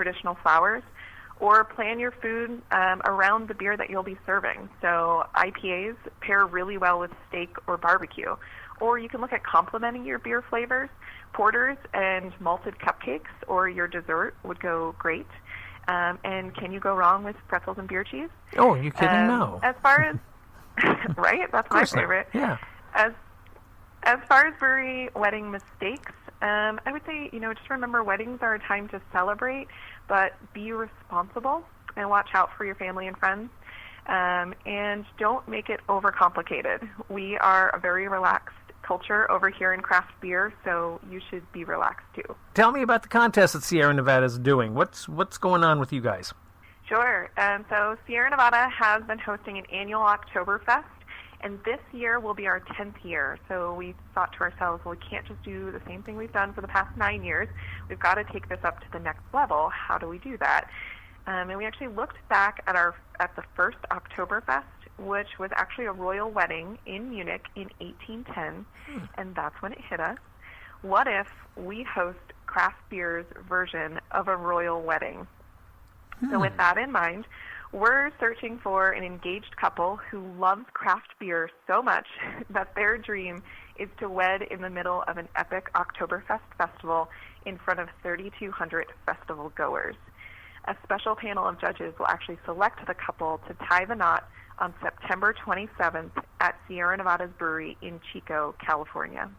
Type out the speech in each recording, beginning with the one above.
traditional flowers, or plan your food around the beer that you'll be serving. So IPAs pair really well with steak or barbecue. Or you can look at complementing your beer flavors. Porters and malted cupcakes or your dessert would go great. And can you go wrong with pretzels and beer cheese? Oh, are you kidding? No. As far as, right? That's my favorite. Yeah. As far as brewery wedding mistakes, I would say, just remember weddings are a time to celebrate, but be responsible and watch out for your family and friends. And don't make it overcomplicated. We are a very relaxed culture over here in craft beer, so you should be relaxed too. Tell me about the contest that Sierra Nevada is doing. What's going on with you guys? Sure. So Sierra Nevada has been hosting an annual Oktoberfest, and this year will be our 10th year. So we thought to ourselves, well, we can't just do the same thing we've done for the past 9 years. We've got to take this up to the next level. How do we do that? And we actually looked back at the first Oktoberfest, which was actually a royal wedding in Munich in 1810, and that's when it hit us. What if we host craft beer's version of a royal wedding? So with that in mind, we're searching for an engaged couple who loves craft beer so much that their dream is to wed in the middle of an epic Oktoberfest festival in front of 3,200 festival goers. A special panel of judges will actually select the couple to tie the knot on September 27th at Sierra Nevada's Brewery in Chico, California.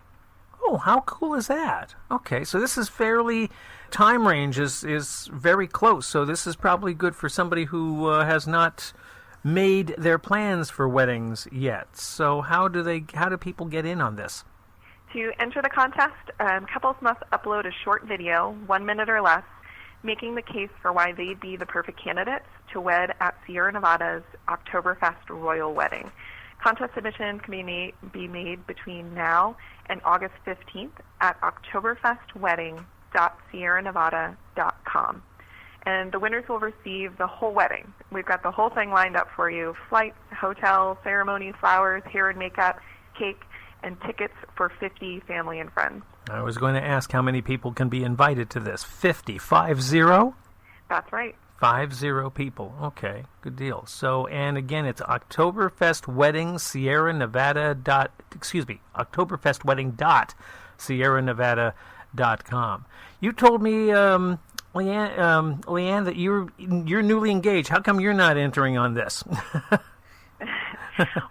Oh, how cool is that? Okay, so this is fairly, time range is very close, so this is probably good for somebody who has not made their plans for weddings yet. So how do people get in on this? To enter the contest, couples must upload a short video, 1 minute or less, making the case for why they'd be the perfect candidates to wed at Sierra Nevada's Oktoberfest Royal Wedding. Contest submissions can be made between now and August 15th at oktoberfestwedding.sierranevada.com. And the winners will receive the whole wedding. We've got the whole thing lined up for you: flights, hotel, ceremony, flowers, hair and makeup, cake, and tickets for 50 family and friends. I was going to ask how many people can be invited to this. 50, 50? That's right. 50 people. Okay, good deal. So, and again, it's Oktoberfest Wedding, Oktoberfestwedding.sierranevada.com. You told me, Leanne, that you're newly engaged. How come you're not entering on this?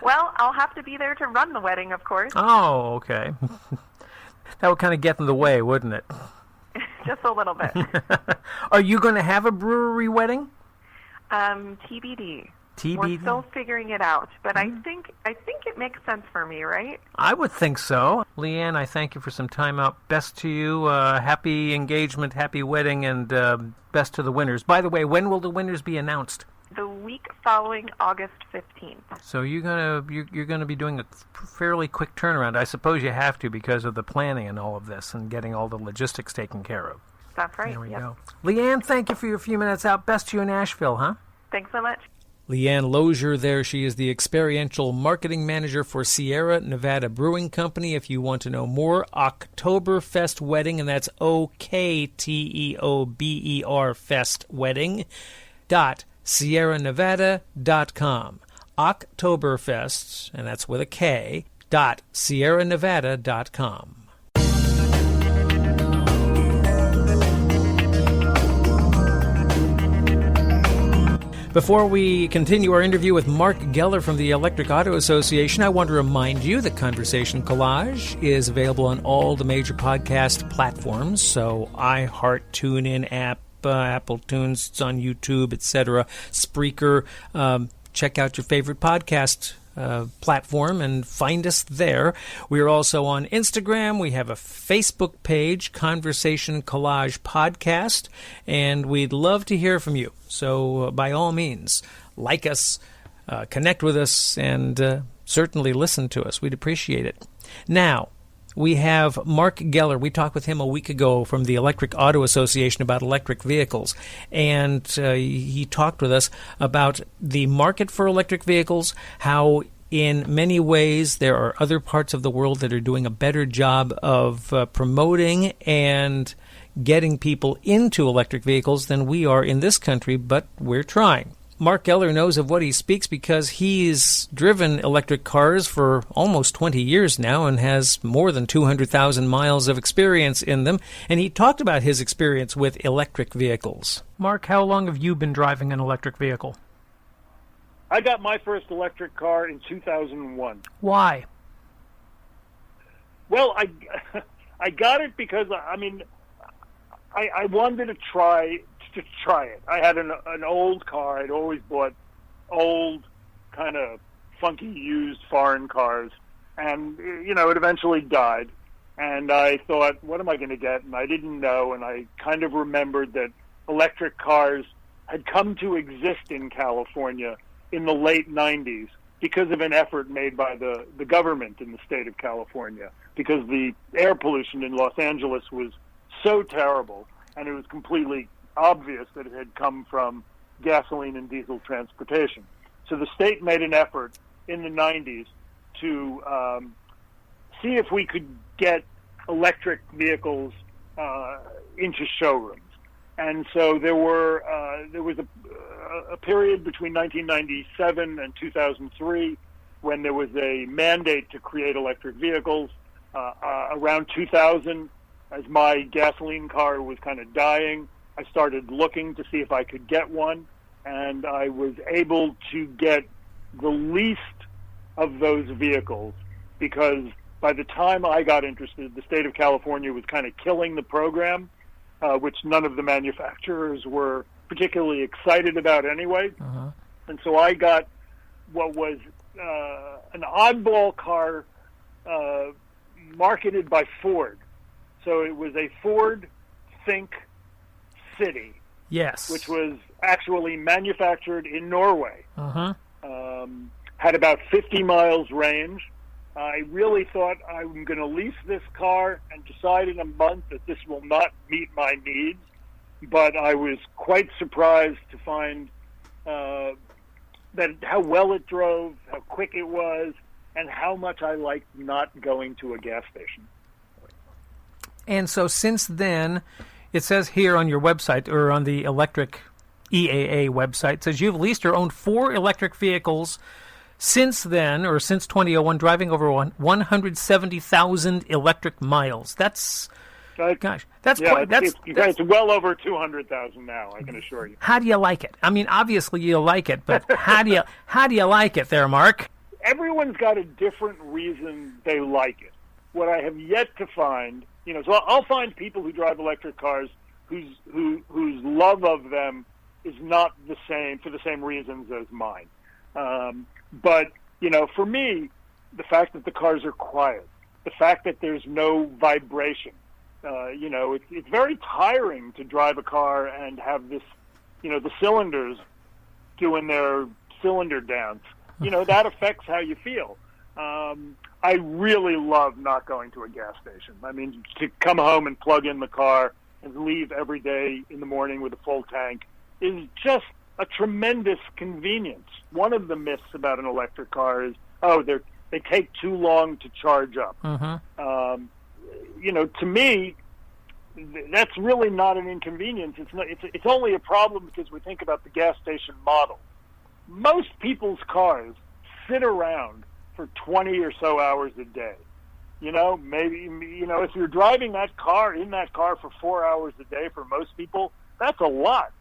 Well, I'll have to be there to run the wedding, of course. Oh, okay. That would kind of get in the way, wouldn't it? Just a little bit. Are you going to have a brewery wedding? TBD. TBD? We're still figuring it out, but I think it makes sense for me, right? I would think so. Leanne, I thank you for some time out. Best to you. Happy engagement, happy wedding, and best to the winners. By the way, when will the winners be announced? The week following August 15th. So you're gonna be doing a fairly quick turnaround. I suppose you have to because of the planning and all of this and getting all the logistics taken care of. That's right. There we go. Leanne, thank you for your few minutes out. Best to you in Asheville, huh? Thanks so much. Leanne Lozier there. She is the experiential marketing manager for Sierra Nevada Brewing Company. If you want to know more, Oktoberfest Wedding, and that's OKTEOBER Fest Wedding .sierranevada.com. Oktoberfest, and that's with a K, .sierranevada.com. Before we continue our interview with Mark Geller from the Electric Auto Association, I want to remind you that Conversation Collage is available on all the major podcast platforms, so iHeart, TuneIn app, Apple Tunes, it's on YouTube, etc., Spreaker. Check out your favorite podcast platform and find us there. We are also on Instagram. We have a Facebook page, Conversation Collage Podcast, and we'd love to hear from you. So by all means, like us, connect with us, and certainly listen to us. We'd appreciate it. Now, we have Mark Geller. We talked with him a week ago from the Electric Auto Association about electric vehicles. And he talked with us about the market for electric vehicles, how in many ways there are other parts of the world that are doing a better job of promoting and getting people into electric vehicles than we are in this country, but we're trying. Mark Geller knows of what he speaks because he's driven electric cars for almost 20 years now and has more than 200,000 miles of experience in them. And he talked about his experience with electric vehicles. Mark, how long have you been driving an electric vehicle? I got my first electric car in 2001. Why? Well, I got it because, I wanted to try it. I had an old car. I'd always bought old, kind of funky used foreign cars, and it eventually died. And I thought, what am I going to get? And I didn't know, and I kind of remembered that electric cars had come to exist in California in the late 90s because of an effort made by the government in the state of California, because the air pollution in Los Angeles was so terrible, and it was completely obvious that it had come from gasoline and diesel transportation. So the state made an effort in the 90s to see if we could get electric vehicles into showrooms. And so there was a period between 1997 and 2003 when there was a mandate to create electric vehicles. Around 2000, as my gasoline car was kind of dying, I started looking to see if I could get one, and I was able to get the least of those vehicles because by the time I got interested, the state of California was kind of killing the program, which none of the manufacturers were particularly excited about anyway. Uh-huh. And so I got what was an oddball car marketed by Ford. So it was a Ford Think City, yes, which was actually manufactured in Norway. Uh-huh. Had about 50 miles range. I really thought I'm going to lease this car and decide in a month that this will not meet my needs, but I was quite surprised to find that how well it drove, how quick it was, and how much I liked not going to a gas station. And so since then, it says here on your website, or on the Electric EAA website, it says you've leased or owned 4 electric vehicles since then, or since 2001, driving over 170,000 electric miles. That's, gosh, that's quite... It's well over 200,000 now, I can assure you. How do you like it? I mean, obviously you like it, but how do you like it there, Mark? Everyone's got a different reason they like it. What I have yet to find... so I'll find people who drive electric cars whose love of them is not the same for the same reasons as mine. But for me, the fact that the cars are quiet, the fact that there's no vibration, it's very tiring to drive a car and have this, the cylinders doing their cylinder dance. That affects how you feel. I really love not going to a gas station. I mean, to come home and plug in the car and leave every day in the morning with a full tank is just a tremendous convenience. One of the myths about an electric car is, they take too long to charge up. Uh-huh. To me, that's really not an inconvenience. It's only a problem because we think about the gas station model. Most people's cars sit around for 20 or so hours a day. Maybe, if you're driving that car for 4 hours a day for most people, that's a lot.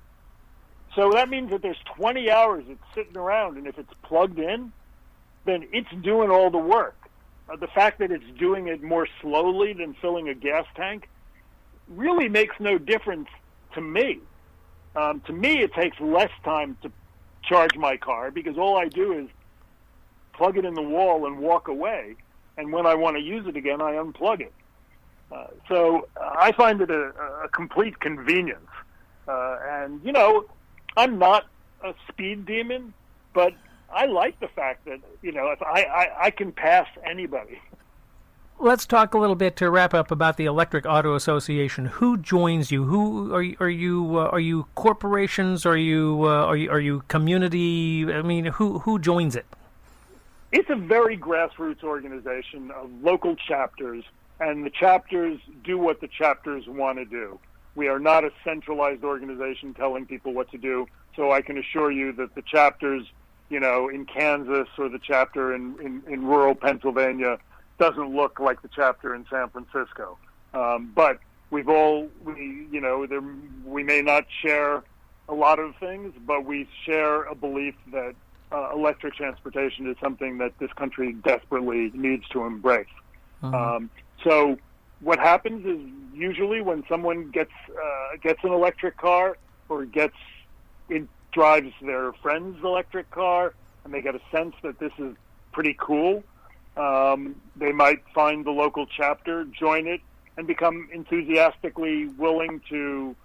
So that means that there's 20 hours it's sitting around, and if it's plugged in, then it's doing all the work. The fact that it's doing it more slowly than filling a gas tank really makes no difference to me. To me, it takes less time to charge my car because all I do is plug it in the wall and walk away. And when I want to use it again, I unplug it. So I find it a complete convenience. And, I'm not a speed demon, but I like the fact that, if I can pass anybody. Let's talk a little bit to wrap up about the Electric Auto Association. Who joins you? Who are you corporations? Are you community? I mean, who joins it? It's a very grassroots organization of local chapters, and the chapters do what the chapters want to do. We are not a centralized organization telling people what to do. So I can assure you that the chapters, in Kansas or the chapter in rural Pennsylvania doesn't look like the chapter in San Francisco. But we may not share a lot of things, but we share a belief that electric transportation is something that this country desperately needs to embrace. So what happens is usually when someone gets an electric car or drives their friend's electric car, and they get a sense that this is pretty cool, they might find the local chapter, join it, and become enthusiastically willing to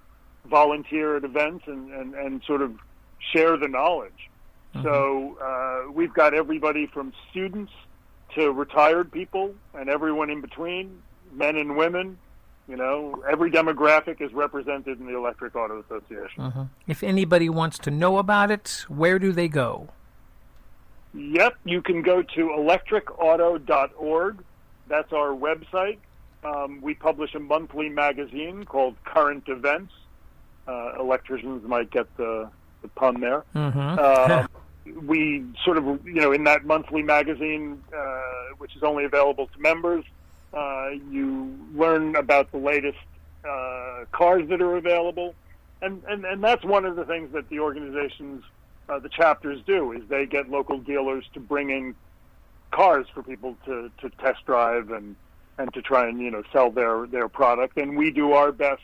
volunteer at events and sort of share the knowledge. So we've got everybody from students to retired people and everyone in between, men and women. Every demographic is represented in the Electric Auto Association. If anybody wants to know about it, where do they go? Yep, you can go to electricauto.org. That's our website. We publish a monthly magazine called Current Events. Electricians might get the pun there. We sort of, in that monthly magazine, which is only available to members, you learn about the latest cars that are available. And that's one of the things that the organizations, the chapters do, is they get local dealers to bring in cars for people to test drive and to try and, sell their product. And we do our best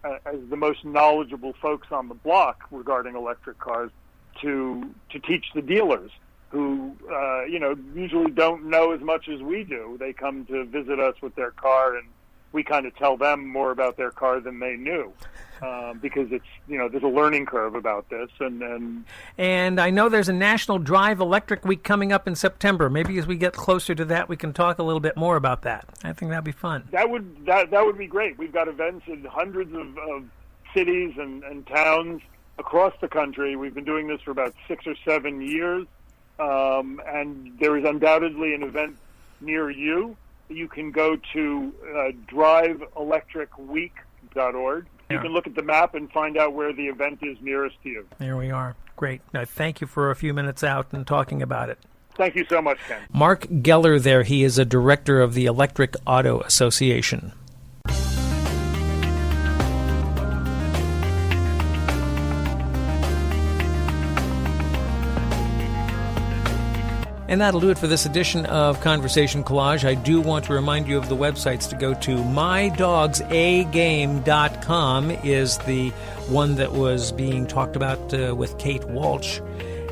as the most knowledgeable folks on the block regarding electric cars to teach the dealers who, usually don't know as much as we do. They come to visit us with their car, and we kind of tell them more about their car than they knew, because it's, there's a learning curve about this. And I know there's a National Drive Electric Week coming up in September. Maybe as we get closer to that, we can talk a little bit more about that. I think that'd be fun. That would be great. We've got events in hundreds of cities and towns across the country. We've been doing this for about 6 or 7 years, and there is undoubtedly an event near you. You can go to driveelectricweek.org. You can look at the map and find out where the event is nearest to you. There we are. Great. Now, thank you for a few minutes out and talking about it. Thank you so much, Ken. Mark Geller there. He is a director of the Electric Auto Association. And that'll do it for this edition of Conversation Collage. I do want to remind you of the websites to go to. mydogsagame.com is the one that was being talked about with Kate Walsh.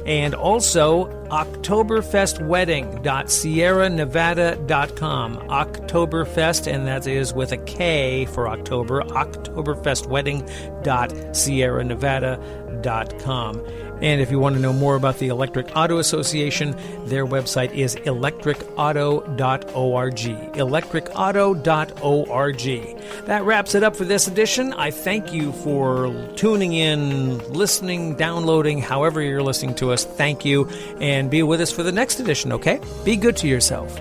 And also oktoberfestwedding.sierranevada.com. Oktoberfest, and that is with a K for October, oktoberfestwedding.sierranevada.com. And if you want to know more about the Electric Auto Association, their website is electricauto.org. electricauto.org. That wraps it up for this edition. I thank you for tuning in, listening, downloading, however you're listening to us. Thank you, and be with us for the next edition, okay? Be good to yourself.